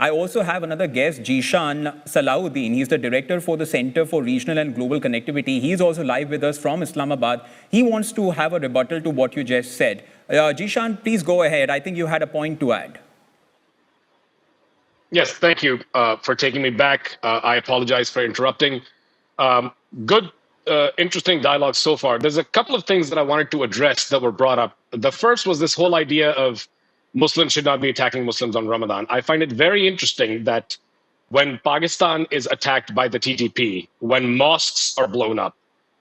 I also have another guest, Zeeshan Salahuddin. He's the director for the Center for Regional and Global Connectivity. He's also live with us from Islamabad. He wants to have a rebuttal to what you just said. Zeeshan, please go ahead. I think you had a point to add. Yes, thank you for taking me back. I apologize for interrupting. Good, interesting dialogue so far. There's a couple of things that I wanted to address that were brought up. The first was this whole idea of Muslims should not be attacking Muslims on Ramadan. I find it very interesting that when Pakistan is attacked by the TTP, when mosques are blown up,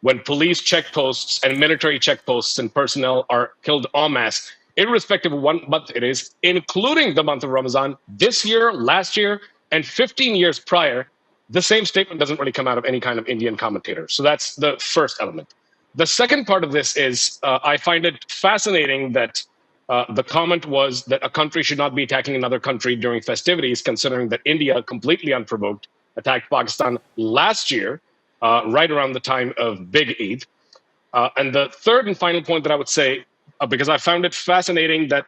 when police checkposts and military checkposts and personnel are killed en masse, irrespective of what month it is, including the month of Ramadan, this year, last year, and 15 years prior, the same statement doesn't really come out of any kind of Indian commentator. So that's the first element. The second part of this is I find it fascinating that the comment was that a country should not be attacking another country during festivities, considering that India, completely unprovoked, attacked Pakistan last year, right around the time of Big Eid. And the third and final point that I would say, because I found it fascinating that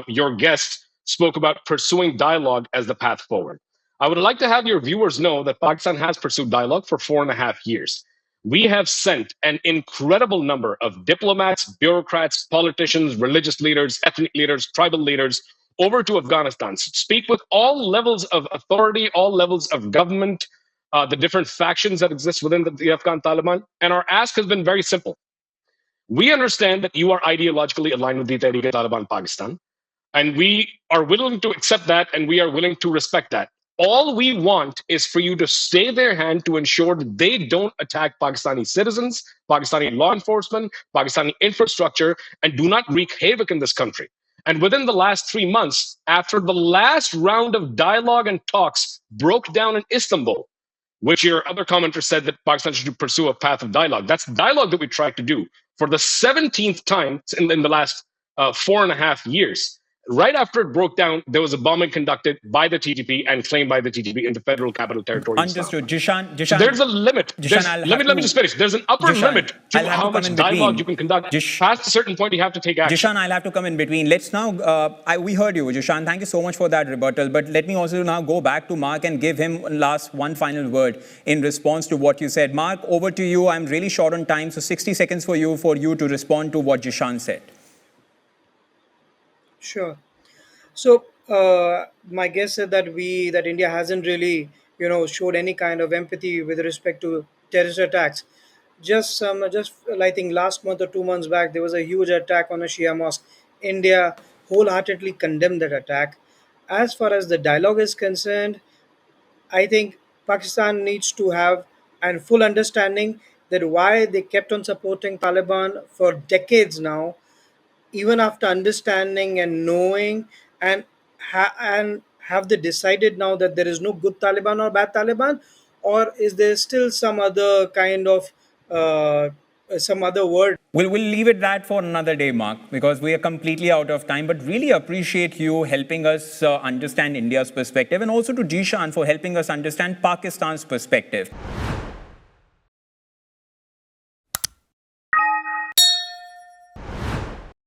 your guest spoke about pursuing dialogue as the path forward. I would like to have your viewers know that Pakistan has pursued dialogue for 4.5 years. We have sent an incredible number of diplomats, bureaucrats, politicians, religious leaders, ethnic leaders, tribal leaders over to Afghanistan to speak with all levels of authority, all levels of government, the different factions that exist within the Afghan Taliban. And our ask has been very simple. We understand that you are ideologically aligned with the Taliban Pakistan, and we are willing to accept that, and we are willing to respect that. All we want is for you to stay their hand to ensure that they don't attack Pakistani citizens, Pakistani law enforcement, Pakistani infrastructure, and do not wreak havoc in this country. And within the last 3 months, after the last round of dialogue and talks broke down in Istanbul, which your other commenter said that Pakistan should pursue a path of dialogue. That's dialogue that we tried to do for the 17th time in the last 4.5 years. Right after it broke down, there was a bombing conducted by the TTP and claimed by the TTP into Federal Capital Territory. Understood. Zeeshan, so there's a limit. Let me just finish. There's an upper limit to how much dialogue you can conduct. Past a certain point, you have to take action. Zeeshan, I'll have to come in between. Let's now, we heard you, Zeeshan. Thank you so much for that rebuttal. But let me also now go back to Mark and give him one final word in response to what you said. Mark, over to you. I'm really short on time, so 60 seconds for you to respond to what Zeeshan said. Sure. So my guess said that India hasn't really, showed any kind of empathy with respect to terrorist attacks. Just I think last month or 2 months back, there was a huge attack on a Shia mosque. India wholeheartedly condemned that attack. As far as the dialogue is concerned, I think Pakistan needs to have a full understanding that why they kept on supporting Taliban for decades now, even after understanding and knowing, and have they decided now that there is no good Taliban or bad Taliban, or is there still some other kind of some other word? We'll leave it that for another day, Mark, because we are completely out of time, but really appreciate you helping us understand India's perspective, and also to Zeeshan for helping us understand Pakistan's perspective.